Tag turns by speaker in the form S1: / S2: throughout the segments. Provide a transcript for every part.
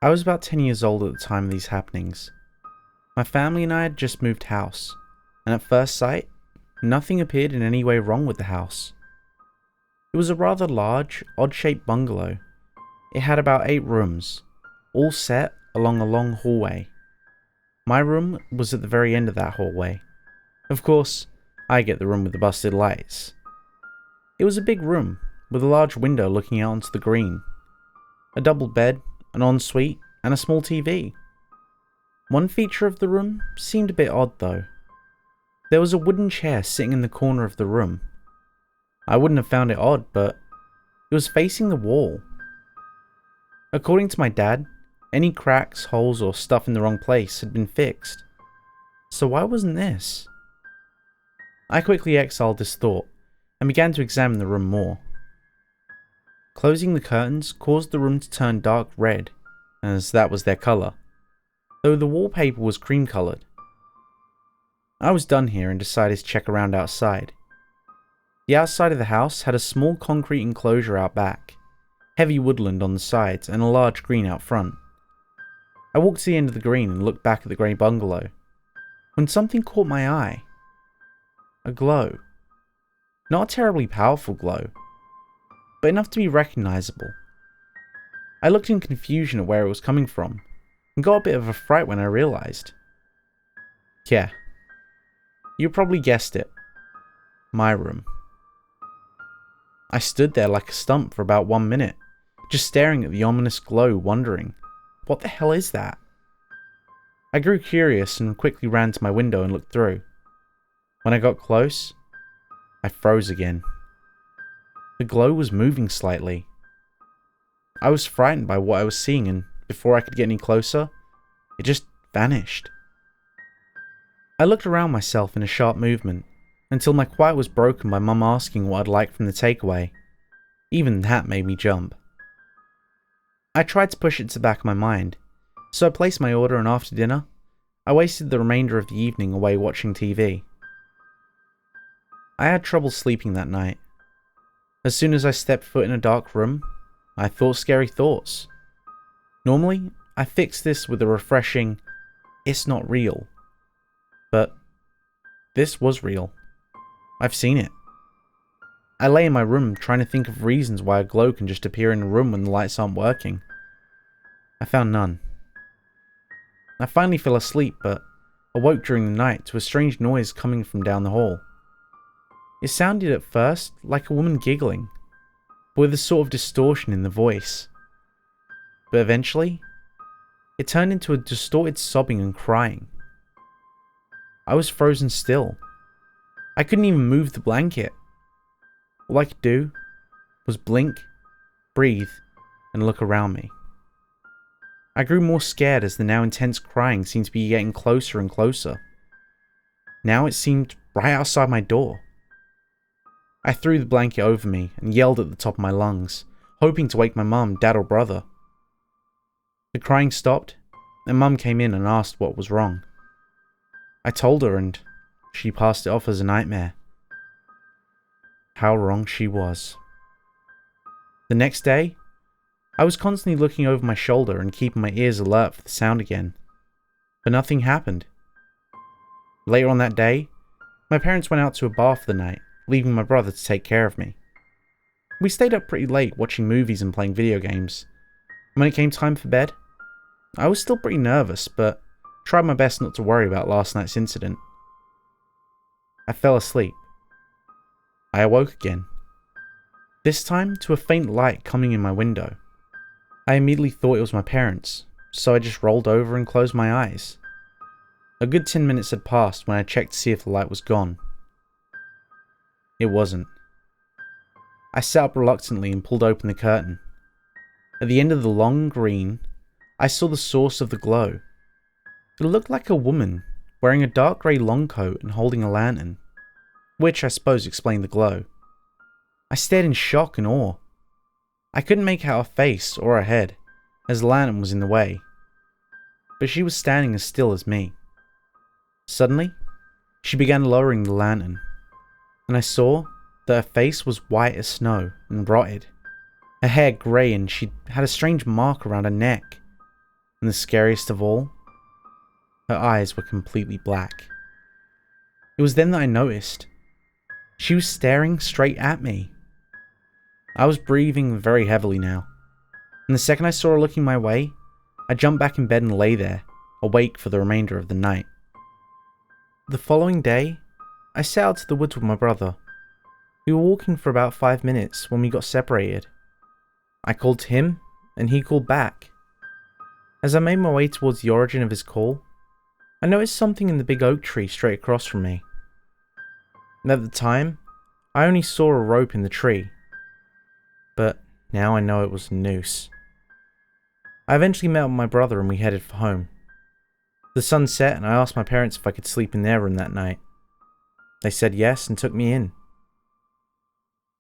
S1: I was about 10 years old at the time of these happenings. My family and I had just moved house, and at first sight, nothing appeared in any way wrong with the house. It was a rather large, odd-shaped bungalow. It had about 8 rooms, all set along a long hallway. My room was at the very end of that hallway. Of course, I get the room with the busted lights. It was a big room, with a large window looking out onto the green, a double bed, an ensuite, and a small TV. One feature of the room seemed a bit odd though. There was a wooden chair sitting in the corner of the room. I wouldn't have found it odd, but it was facing the wall. According to my dad, any cracks, holes, or stuff in the wrong place had been fixed. So why wasn't this? I quickly exiled this thought and began to examine the room more. Closing the curtains caused the room to turn dark red, as that was their colour, though the wallpaper was cream coloured. I was done here and decided to check around outside. The outside of the house had a small concrete enclosure out back, heavy woodland on the sides, and a large green out front. I walked to the end of the green and looked back at the grey bungalow, when something caught my eye. A glow. Not a terribly powerful glow, but enough to be recognisable. I looked in confusion at where it was coming from, and got a bit of a fright when I realised. Yeah, you probably guessed it. My room. I stood there like a stump for about 1 minute, just staring at the ominous glow, wondering, what the hell is that? I grew curious and quickly ran to my window and looked through. When I got close, I froze again. The glow was moving slightly. I was frightened by what I was seeing, and before I could get any closer, it just vanished. I looked around myself in a sharp movement, until my quiet was broken by Mum asking what I'd like from the takeaway. Even that made me jump. I tried to push it to the back of my mind, so I placed my order, and after dinner, I wasted the remainder of the evening away watching TV. I had trouble sleeping that night. As soon as I stepped foot in a dark room, I thought scary thoughts. Normally, I fix this with a refreshing, "It's not real." But this was real. I've seen it. I lay in my room trying to think of reasons why a glow can just appear in a room when the lights aren't working. I found none. I finally fell asleep, but awoke during the night to a strange noise coming from down the hall. It sounded at first like a woman giggling, but with a sort of distortion in the voice. But eventually, it turned into a distorted sobbing and crying. I was frozen still. I couldn't even move the blanket. All I could do was blink, breathe, and look around me. I grew more scared as the now intense crying seemed to be getting closer and closer. Now it seemed right outside my door. I threw the blanket over me and yelled at the top of my lungs, hoping to wake my mum, dad, or brother. The crying stopped, and Mum came in and asked what was wrong. I told her, and she passed it off as a nightmare. How wrong she was. The next day, I was constantly looking over my shoulder and keeping my ears alert for the sound again, but nothing happened. Later on that day, my parents went out to a bar for the night, leaving my brother to take care of me. We stayed up pretty late watching movies and playing video games. When it came time for bed, I was still pretty nervous, but tried my best not to worry about last night's incident. I fell asleep. I awoke again. This time to a faint light coming in my window. I immediately thought it was my parents, so I just rolled over and closed my eyes. A good 10 minutes had passed when I checked to see if the light was gone. It wasn't. I sat up reluctantly and pulled open the curtain. At the end of the long green, I saw the source of the glow. It looked like a woman, wearing a dark grey long coat and holding a lantern, which I suppose explained the glow. I stared in shock and awe. I couldn't make out her face or her head, as the lantern was in the way, but she was standing as still as me. Suddenly, she began lowering the lantern, and I saw that her face was white as snow and rotted, her hair grey, and she had a strange mark around her neck. and the scariest of all, her eyes were completely black. It was then that I noticed. She was staring straight at me. I was breathing very heavily now, and the second I saw her looking my way, I jumped back in bed and lay there, awake for the remainder of the night. The following day, I set out to the woods with my brother. We were walking for about 5 minutes when we got separated. I called to him, and he called back. As I made my way towards the origin of his call, I noticed something in the big oak tree straight across from me. And at the time, I only saw a rope in the tree, but now I know it was a noose. I eventually met up with my brother and we headed for home. The sun set and I asked my parents if I could sleep in their room that night. They said yes and took me in.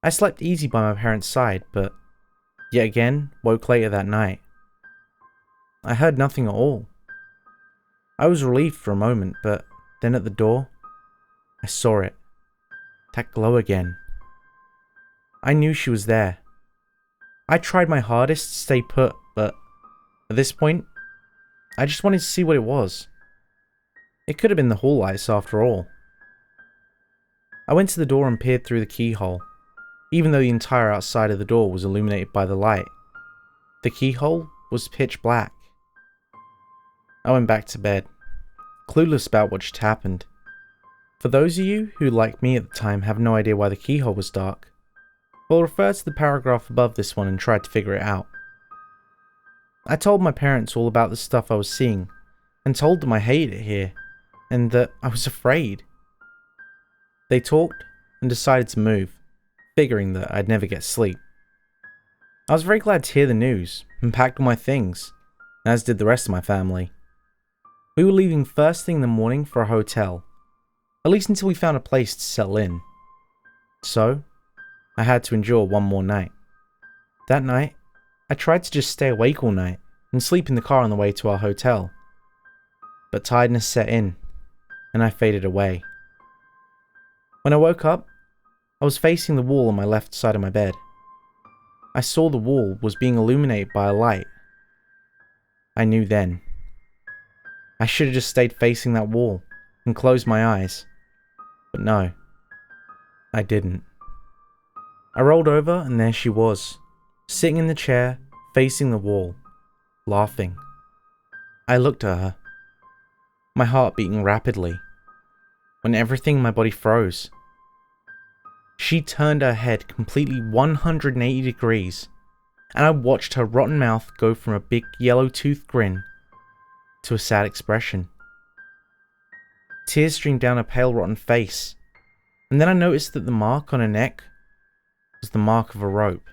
S1: I slept easy by my parents' side, but yet again woke later that night. I heard nothing at all. I was relieved for a moment, but then at the door, I saw it. That glow again. I knew she was there. I tried my hardest to stay put, but at this point, I just wanted to see what it was. It could have been the hall lights after all. I went to the door and peered through the keyhole, even though the entire outside of the door was illuminated by the light. The keyhole was pitch black. I went back to bed, clueless about what just happened. For those of you who, like me at the time, have no idea why the keyhole was dark, we'll refer to the paragraph above this one and try to figure it out. I told my parents all about the stuff I was seeing, and told them I hated it here, and that I was afraid. They talked and decided to move, figuring that I'd never get sleep. I was very glad to hear the news, and packed all my things, as did the rest of my family. We were leaving first thing in the morning for a hotel, at least until we found a place to settle in. So, I had to endure one more night. That night, I tried to just stay awake all night and sleep in the car on the way to our hotel. But tiredness set in, and I faded away. When I woke up, I was facing the wall on my left side of my bed. I saw the wall was being illuminated by a light. I knew then. I should have just stayed facing that wall and closed my eyes. But no, I didn't. I rolled over and there she was, sitting in the chair, facing the wall, laughing. I looked at her, my heart beating rapidly, when everything in my body froze. She turned her head completely 180 degrees, and I watched her rotten mouth go from a big yellow-toothed grin to a sad expression. Tears streamed down her pale, rotten face, and then I noticed that the mark on her neck was the mark of a rope.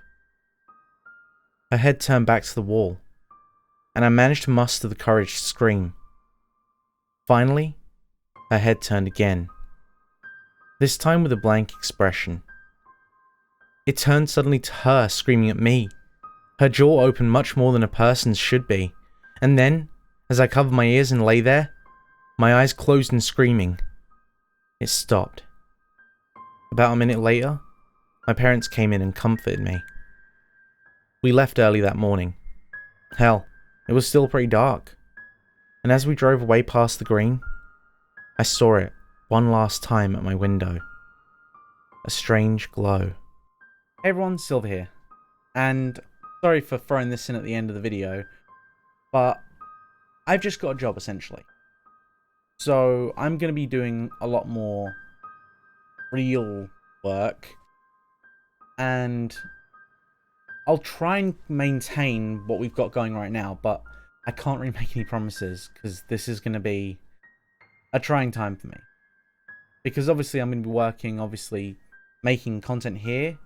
S1: Her head turned back to the wall, and I managed to muster the courage to scream. Finally, her head turned again, this time with a blank expression. It turned suddenly to her, screaming at me. Her jaw opened much more than a person's should be, and then, as I covered my ears and lay there, my eyes closed in screaming. It stopped. About a minute later, my parents came in and comforted me. We left early that morning. Hell, it was still pretty dark. And as we drove away past the green, I saw it one last time at my window. A strange glow. Hey everyone, Silver here. And sorry for throwing this in at the end of the video, but I've just got a job essentially. So I'm going to be doing a lot more real work, and I'll try and maintain what we've got going right now, but I can't really make any promises because this is going to be a trying time for me. Because obviously I'm going to be working, making content here,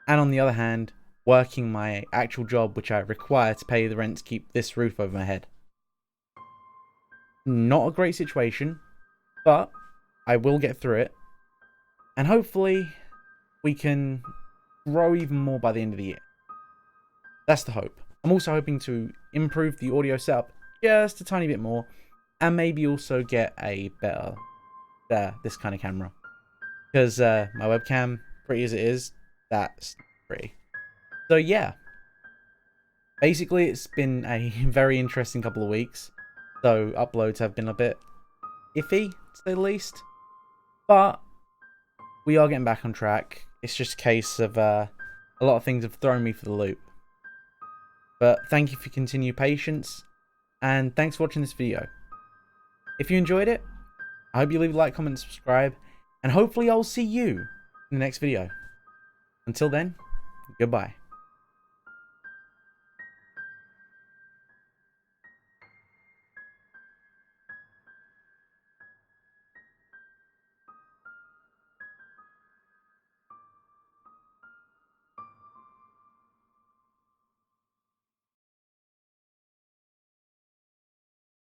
S1: and on the other hand, working my actual job which I require to pay the rent to keep this roof over my head. Not a great situation, but I will get through it, and hopefully we can grow even more by the end of the year. That's the hope. I'm also hoping to improve the audio setup just a tiny bit more, and maybe also get a better this kind of camera, because my webcam, pretty as it is, that's pretty. So yeah, Basically, it's been a very interesting couple of weeks, so uploads have been a bit iffy, to say the least. But we are getting back on track. It's just a case of a lot of things have thrown me for the loop. But thank you for your continued patience, and thanks for watching this video. If you enjoyed it, I hope you leave a like, comment, and subscribe, and hopefully I'll see you in the next video. Until then, goodbye.